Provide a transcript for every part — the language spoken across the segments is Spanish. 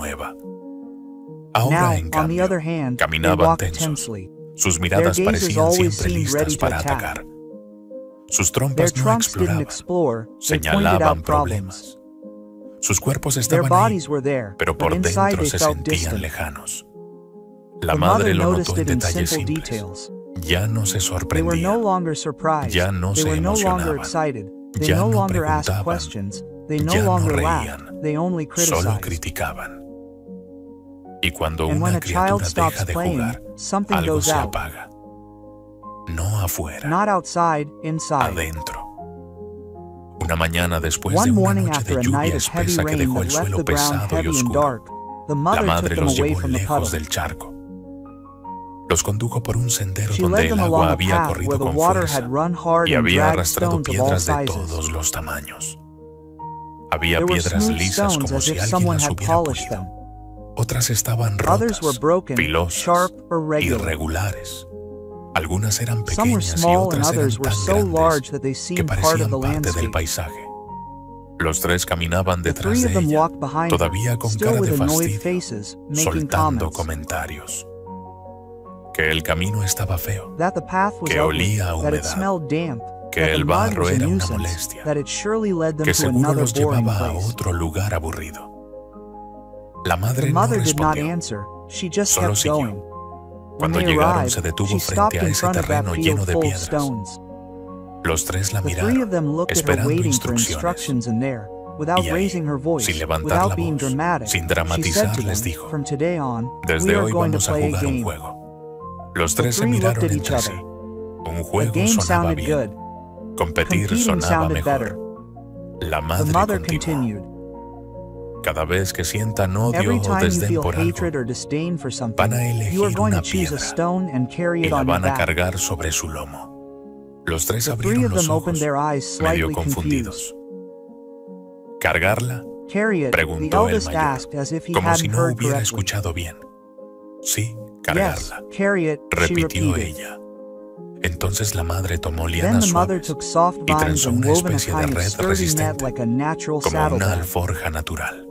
nueva. Ahora, Now, en on the cambio, other hand, they caminaban walked tensos. tensely. Sus Their miradas gazes parecían always siempre seemed ready listas to para attack. atacar. Sus Their trompas no trunks didn't exploraban, explore, they pointed señalaban out problems. problemas. Sus cuerpos Their estaban ahí, bodies were there, pero but por inside dentro they se felt sentían distant. lejanos. La The madre mother lo noticed notó en it in detalles simple simples. details. Ya no se They were sorprendía, no longer surprised. ya no They se were no longer emocionaban, excited. They ya no no longer asked preguntaban, questions. They no ya no longer laughed. reían, They only solo criticized. criticaban. Y cuando And when una a child criatura stops deja de playing, jugar, something algo goes se out. apaga. No afuera, Not outside, inside. adentro. Una mañana después de One una morning noche after de a lluvia night of heavy espesa que rain dejó that el left suelo the ground pesado y heavy and oscuro, dark, the la mother took madre them los away llevó from the lejos puddle. del charco. Los condujo por un sendero She donde led el them agua along a había path where corrido the con water fuerza had run hard y and había dragged arrastrado stones of all piedras de sizes. todos los tamaños. Había There were piedras smooth lisas stones como as si if alguien someone las had hubiera polished pulido. them. Otras estaban Others were rotas, broken, filosas, sharp, or regular. irregulares. Algunas eran Some were pequeñas y small and otras eran others were tan so grandes large that they que seemed part of parecían the parte del landscape. paisaje. Los tres caminaban The detrás three de of them ella, walked behind her, todavía con still cara with de annoyed fastidio, faces, making soltando comments. comentarios. Que el camino estaba feo, That the path was que ugly, olía a that it humedad, smelled damp, que that the el mud barro was a era una nuisance, molestia, that it surely led them que to seguro another los boring llevaba a place. otro lugar aburrido. La madre The no mother did not respondió, answer. She just solo kept siguió. going. When Cuando they llegaron arrived, se detuvo she stopped frente a in ese front of that terreno lleno field de full of piedras. stones. Los tres la The three of miraron, them looked at her esperando waiting for instrucciones. instructions in there. Without Y ahí, raising her voice, sin levantar without la being voz, dramatic, sin she dramatizar, said to les them, dijo, "From today on, we desde are hoy going to vamos a play a jugar un game." juego. Los The tres se three looked miraron at each entre other. sí. Un The juego game sonaba sounded bien. good. Competir Competing sonaba sounded better. mejor. La The madre mother continuó. continued. Cada vez que sientan odio Every o time you desdén feel por hatred algo, or disdain for something, van a you are elegir going to una choose a piedra stone and carry y it la on your van a back. cargar sobre su lomo. Los tres The three abrieron of los them opened ojos, their eyes medio slightly confused. confundidos. ¿Cargarla? Carry it, the Preguntó el eldest mayor, asked as if he como si hadn't no heard hubiera correctly. escuchado bien. Sí, Yes, cargarla, carry it, she repitió repeated. ella. Entonces la madre tomó Then lianas the mother suaves took soft y vines trenzó and una wove in a especie de kind of red sturdy net resistente, like a natural como una saddlebag. alforja natural.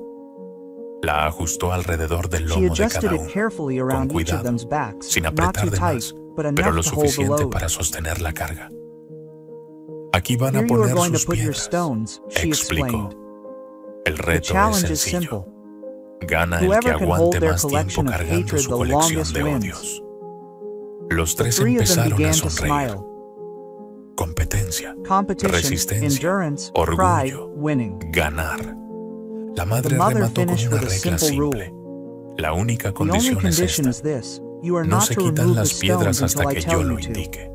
La ajustó alrededor del She lomo de adjusted cada it uno, carefully con around each of cuidado, them's backs, sin not apretar too de tight, más, but pero enough lo to hold the suficiente load. para sostener la carga. Aquí van Here a you are poner going to sus put your piedras, stones, she explicó. explained. El The reto es challenge is sencillo. simple. Gana el que Whoever can hold aguante their más tiempo collection of cargando hatred su the colección longest de wins. odios. Los The tres three of them empezaron a began to sonreír. smile. Competencia, Competition, resistencia, endurance, orgullo, pride, winning. ganar. La The madre mother remató con finished una with a regla simple simple. La única The only condición es condition esta. is this: you are No not se to quitan remove the las piedras stones hasta until I que yo tell lo you to. indique.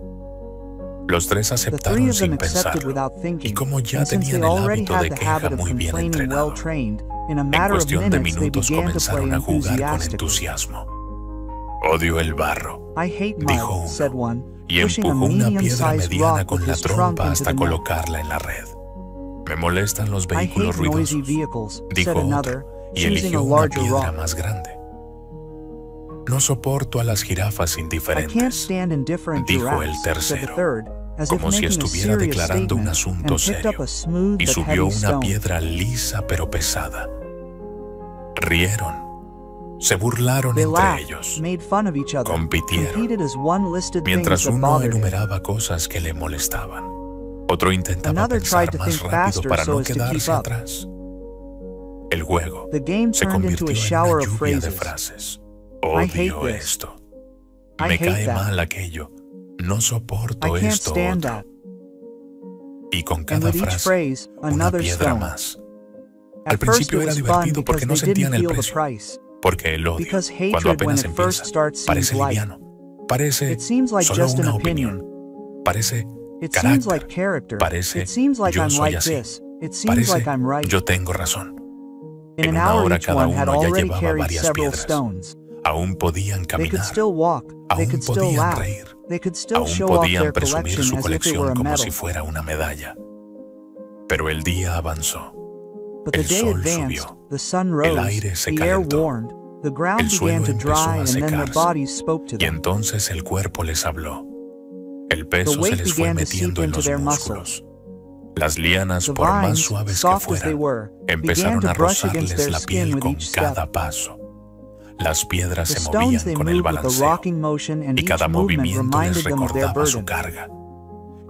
Los tres The three aceptaron of them sin accepted pensarlo. without Y thinking, como ya and since they tenían el already hábito had de the queja habit of muy bien complaining entrenado, well trained, in a en matter of cuestión de minutes they minutos began to play comenzaron a jugar con enthusiastically. entusiasmo. Odio el barro, I hate dijo mud, said uno, one, y pushing a empujó una piedra medium-sized mediana rock con with la his trunk trompa into hasta the net. colocarla en la red. Me molestan los I hate vehículos noisy ruidosos, vehicles, dijo said another, otro, y choosing eligió a una larger piedra rock. más grande. No soporto a las jirafas I can't indiferentes, stand indifferent dijo el giraffes, said the tercero, third, as if como si making a estuviera serious declarando un statement, asunto and picked up serio, a smooth y but subió heavy una stone. piedra lisa pero pesada. Rieron, se burlaron They entre laughed, ellos, made fun of each other, compitieron, competed as one listed mientras things that uno bothered him. enumeraba cosas que le molestaban. Otro intentaba Another tried pensar to más think rápido faster para so no as to keep quedarse up. atrás. El juego The game se turned into convirtió a en shower una of lluvia de phrases. frases. I hate Odio this. esto. I Me hate cae that. mal aquello. No I soporto can't esto stand otro. that. Y con And cada with each frase, phrase, una another piedra stone. más. At Al first principio it era was fun divertido porque because no they didn't sentían el feel the precio. price. Porque el odio, Because cuando hatred, when apenas it empieza, first starts, parece seems light. liviano. Parece It seems like solo just an una opinion. opinión. Parece It seems like carácter. character. Parece It seems like yo I'm soy like así. this. It seems Parece like I'm right. yo tengo razón. In En an una hour hora each cada one had uno ya already llevaba carried varias several piedras. stones. Aún podían They could caminar. still walk. They Aún could still podían laugh. reír. They could still Aún show off podían their presumir collection su as if it were colección a como si medal. fuera una medalla. Pero el día avanzó. But the El day sol advanced, subió. the sun El rose, aire se the air calentó. warmed, the ground El began suelo to empezó dry, a and then their secarse. bodies spoke to Y them. entonces el cuerpo les habló. El The peso se weight les fue began to seep metiendo en into los their músculos. Las lianas, The por más vines, suaves que soft as they fueran, were, began empezaron to a brush against rozarles their la skin piel with con each step. cada paso. Las piedras The se stones movían they con el moved with the balanceo, rocking motion, and y each cada movement movimiento les reminded them of their recordaba su burden. carga.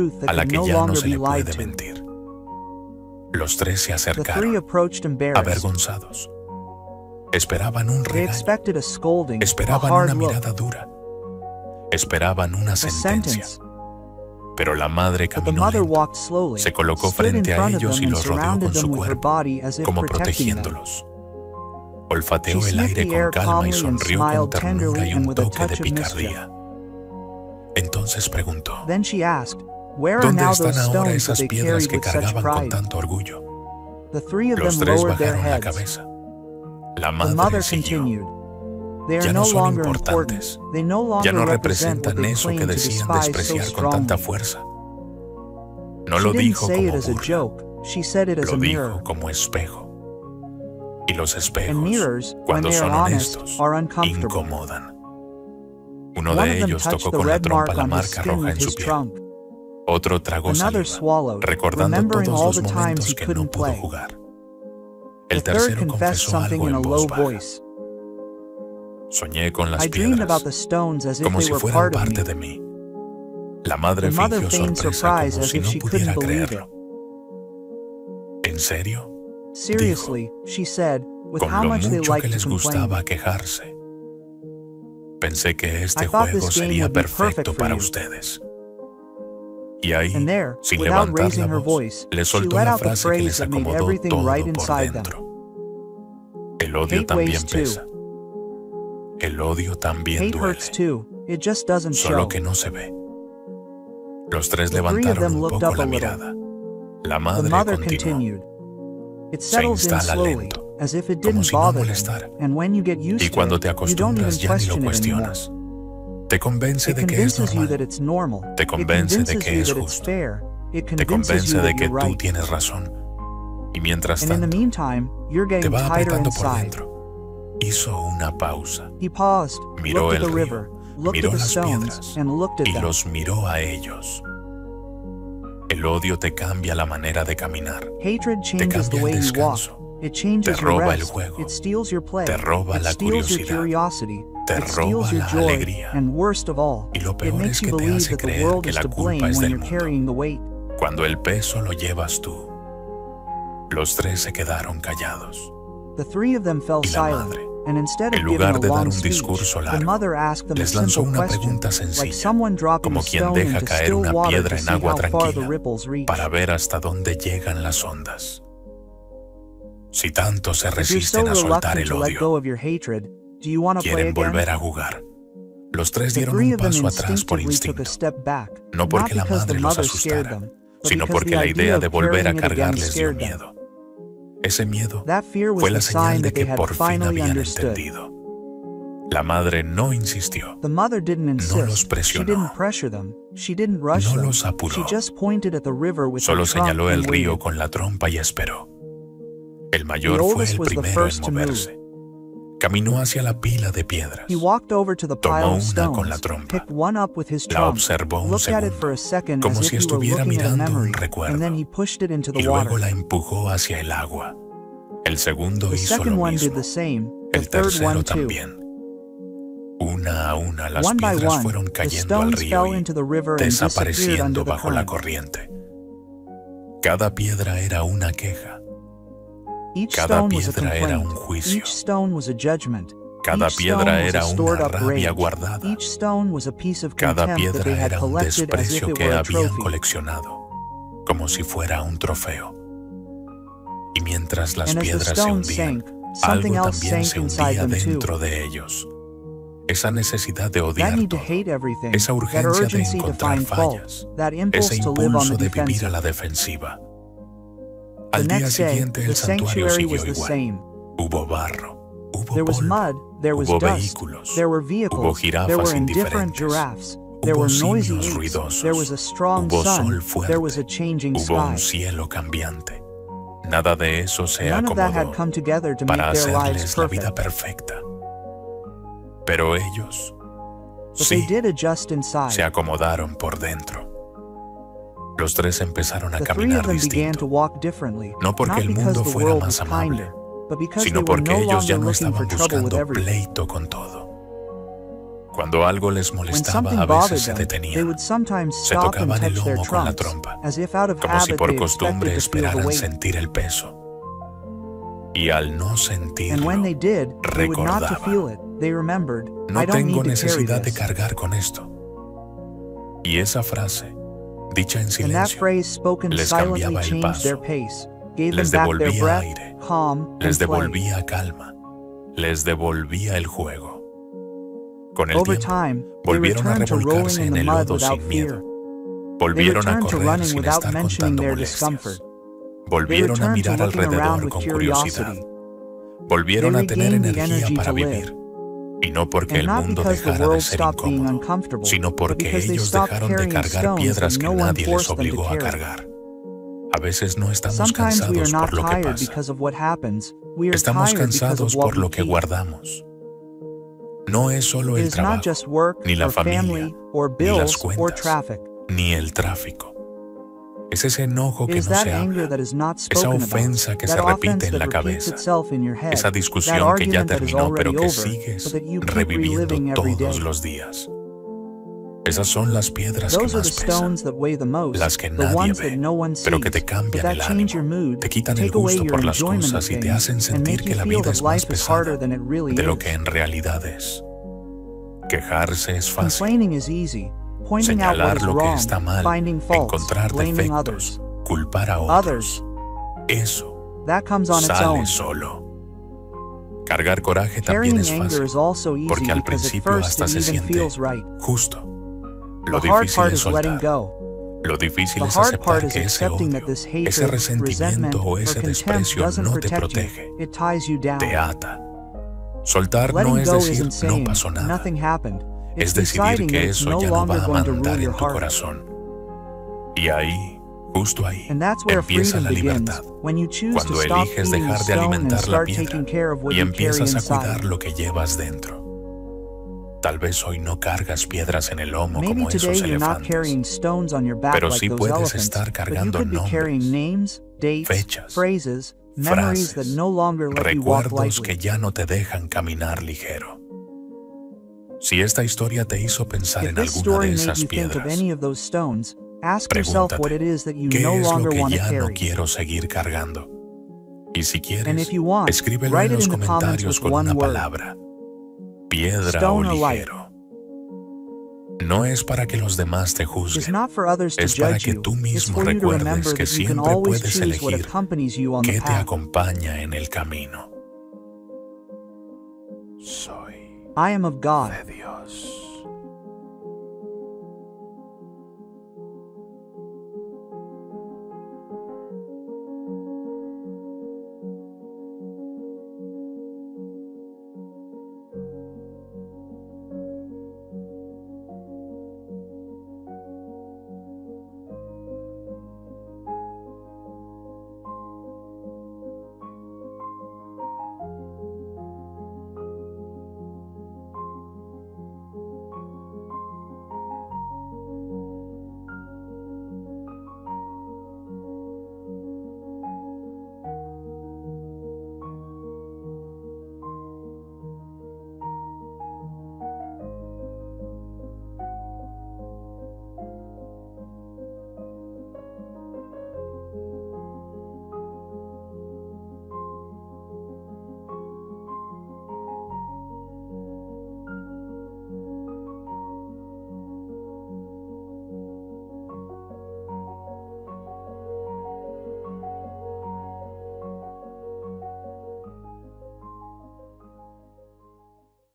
truth that a la can que no ya no longer se be le lied puede to. mentir. Los tres se The three acercaron, approached embarrassed. avergonzados. Esperaban un They regaño, expected a scolding, a esperaban hard una look, mirada dura, esperaban una a sentencia. sentence. Pero la madre But the caminó mother lento, walked slowly, se colocó stood in frente a front of ellos y them and los rodeó surrounded con su them with her cuerpo, body as if como protecting them. protegiéndolos. Olfateó She el sniffed aire the con air calma y calmly and sonrió con smiled ternura tenderly y and un with a toque de touch of mischief. picardía. Entonces preguntó, Then she asked, "Where are ¿dónde now están those ahora stones that esas they piedras carried que with such cargaban con pride?" tanto orgullo? The three of Los them tres lowered their bajaron la heads. cabeza. La The madre mother siguió. continued, "They are Ya no no son longer importantes. important. They no Ya longer no represent what representan they eso que claim to decían despise so despreciar con tanta strongly." fuerza. No She lo didn't dijo say it como as a burla, joke. She said it as a lo mirror. dijo como espejo. Y los And espejos, mirrors, when cuando they are son honest, honestos, are uncomfortable. incomodan. Uno One de of them ellos touched tocó the con la red trompa mark la on his marca skin roja with en su his piel. trunk. Otro tragó Another saliva, swallowed, recordando remembering todos all los the times momentos he que couldn't no pudo play. jugar. The El third tercero confessed confesó something algo in a en low voz baja. voice. Soñé con las "I dreamed about piedras, the stones as if como they si were fueran part of parte me." de mí. La madre The mother fingió feigned sorpresa surprise como as si if no she pudiera couldn't believe it. creerlo. ¿En serio? Seriously, she said, with Con how lo much they mucho liked que to les complain. gustaba quejarse. Pensé que este I thought juego this game sería would be perfect perfecto for para you. ustedes. Y ahí, And there, sin without levantar raising la her voz, voice, le she soltó let la out the frase que phrase les that made acomodó everything todo right por inside them. dentro. El odio Hate también weighs too. pesa. El odio también Hate duele. hurts too. It just doesn't Solo show. que no se ve. Los tres The three of levantaron them un looked poco up a la little. mirada. La The madre mother continuó. continued. It Se settles in instala slowly, lento, as if it como didn't si no bother them, molestara. and when you get used Y to cuando it, te you don't even acostumbras ya ni lo question it anymore. cuestionas. Te convence It de que es convinces you that normal. it's normal. Te It convence de convinces que you es that it's justo. fair. It Te convinces convence you de that que you're tú right. tienes razón. Y mientras And in the tanto, meantime, you're te getting va tighter apretando por inside. dentro. Hizo una pausa. He paused, Miró looked at el the río, river, looked miró at the las stones, piedras and looked at y them. los miró a ellos. El odio te cambia la manera de caminar. Hatred changes the cambia el way you walk. descanso. It changes Te your roba el rest. juego. It steals your play. Te roba It la steals your curiosidad. curiosity. Te It steals roba your la joy. alegría. And worst of all, Y lo it peor makes es you que te believe hace that the creer world que is la to culpa blame es when del you're mundo. carrying the weight. Cuando el peso lo llevas tú. Los tres se quedaron callados. The three of them fell Y la silent, madre, and instead en of giving lugar a de dar long un speech, discurso the largo, mother asked them a les lanzó simple una question, pregunta like sencilla, someone dropping como a quien stone deja into caer still una water piedra to en see agua how far the tranquila ripples reach. para ver hasta dónde llegan las ondas. Si tanto se If you're so resisten a soltar reluctant el to let go odio, of your hatred, do you want to play quieren again? volver a jugar. Los tres The dieron three un of them paso atrás por instinctively took instinto, a step back, no not porque la because the madre los mother scared asustara, them, but sino because porque the la idea idea of de volver a carrying it again cargarles dio scared them. miedo. Ese miedo That fear was fue la the señal sign de that they que had por fin finally habían understood. entendido. La madre no insistió, The mother didn't los insist. She presionó. didn't pressure them. She didn't rush No them. los apuró. She just pointed at the river with solo her trunk señaló el and río waited. con la trompa y esperó. El The mayor fue oldest el was the primero en first to move. moverse. Caminó hacia la pila de piedras. He walked over to the Tomó pile of una con la stones, trompa. picked one up with his La trunk, observó un looked at it for segundo, a second como as si if he were estuviera looking at a mirando un memory, recuerdo, and then he pushed it into y the luego water. la empujó hacia el agua. El segundo The hizo second lo one did mismo. the same, the El third tercero one too. también. Una a una las One by piedras one, fueron the cayendo al stones fell río y into the river and disappeared desapareciendo under the bajo la current. corriente. Cada piedra era una queja. Each Cada stone was a piedra era un complaint. juicio. Each stone was a judgment. Cada Each piedra stone was era a una stored up rabia rage. guardada. Each stone was a piece of Cada contempt that piedra they had era un collected as if desprecio it que were a habían trophy. coleccionado, como si fuera un trofeo. Y mientras las And as the piedras se stone hundían, sank, something algo else también sank se inside hundía them too. dentro de ellos. Esa necesidad de That odiar need to todo, hate everything, esa that urgencia de urgency to encontrar find fault, fallas, that impulse ese to live on impulso the de vivir a defensive. la defensiva. The Al día next day, siguiente the el santuario sanctuary siguió was the igual. same. Hubo barro, hubo There was polvo, mud, there was hubo dust, vehículos, there were hubo vehicles, there jirafas were indifferent indiferentes, giraffes, there hubo were noisy simios apes, ruidosos, there was a strong hubo sol sun, fuerte, there was a changing hubo un sky. cielo cambiante. Nada de eso se None of that had acomodó come together to make para their lives hacerles la vida perfect. perfecta. Pero ellos, But they sí, did adjust inside. se acomodaron por dentro. Los tres empezaron a The three of caminar them began to distinto, walk differently, no porque not el because mundo the fuera world más was amable, kinder, but because they sino were porque no ellos ya longer no looking for estaban trouble with buscando everything. pleito con todo. Cuando algo les When molestaba, something a bothered veces se them, they detenían. would sometimes Se stop and tocaban el touch their lomo con la trunks, trompa, as if out of como si habit por they costumbre expected to feel the esperaran weight. sentir el peso. Y al no And sentirlo, when they did, they would not to feel recordaban. it. They remembered, No I don't tengo need to carry necesidad de this. cargar con esto. Y esa frase, dicha en And that silencio, phrase spoken les silently cambiaba el changed their paso, pace, gave them les back their devolvía breath, aire, calm, les and play. devolvía calma, les devolvía el juego. Con el Over tiempo, time, they volvieron a returned to rolling revolcarse in en the el mud lodo without sin fear. miedo. They Volvieron a returned to correr running sin without estar mentioning contando their molestias. discomfort. They Volvieron a returned to mirar looking around alrededor with con curiosidad. curiosity. Volvieron They a tener regained the energía energy para to live. vivir. Y no porque And el not mundo because the dejara de world ser stopped being incómodo, uncomfortable, sino but porque because they ellos stopped dejaron de carrying cargar stones piedras that que no one nadie les forced them to obligó a carry. cargar. A veces no estamos Sometimes we are cansados not por lo que tired pasa. because of what happens. We are Estamos tired because cansados of what por we lo que keep. guardamos. No es solo It el is not trabajo, just work, ni la or familia, family, or ni las bills, or cuentas, traffic. ni el tráfico. Es ese enojo It que is no that se anger habla, that is not esa spoken ofensa about, que that se offense repite en that la repeats cabeza, itself in your head, esa that discusión que ya argument that is terminó pero already que over, sigues but that you keep reviviendo reliving every todos day. los días. Esas son las piedras que Those are the más pesan, stones that weigh the most, las que the nadie ones ve, that no one sees, pero que te but cambian that el change your ánimo, mood, te quitan el take away gusto your por las enjoyment of cosas y te things, hacen and sentir make que you la feel vida that es más life is harder pesada than it really de lo is. que en realidad es. Quejarse es fácil. Complaining is easy, pointing out what Señalar is lo que wrong, está mal, finding faults, encontrar blaming defectos, others. culpar a otros. Eso That comes on its sale own. solo. Cargar coraje Carrying también es anger fácil, is also easy porque al because at principio first hasta it se even siente feels right. justo. Lo The hard difícil part es is letting soltar. go. Lo difícil The es hard part aceptar is que ese accepting that odio, this hatred, ese resentimiento resentment, o or ese contempt desprecio doesn't no te protect protege, you. It ties you down. te ata. Soltar no Letting es go decir isn't saying no pasó nada, nothing happened. It's es decidir deciding that que it's eso no ya no longer va a going to mandar rule your en tu heart. corazón. Y ahí, justo ahí, And that's where empieza freedom la begins, libertad. when you choose to Cuando stop eliges feeding the dejar de stone and alimentar la start piedra taking care of what y you carry empiezas a inside. cuidar lo que llevas dentro. Tal vez hoy no cargas piedras en el lomo Maybe como today esos you're not elefantes, carrying stones on your back pero like sí those puedes elephants, estar but you cargando could be carrying nombres, names, dates, fechas, phrases, memories that frases, no longer let you walk recuerdos que lightly. ya no te dejan caminar ligero. Si esta historia te hizo pensar If en this alguna story de made esas you think of piedras, any of those stones, ask yourself what it is that you ¿qué no es lo longer que want to ya no carry. quiero seguir cargando? Y si And quieres, if you want, escríbelo write en it los in the comments comentarios with con one una word. palabra. Piedra Stone o or light. ligero. No es para que los demás te It's juzguen, not for others to es para judge que you. tú It's mismo for you to recuerdes remember que that you can siempre always puedes choose what elegir accompanies you on the qué te path. acompaña en el camino. Soy I am of God. de Dios.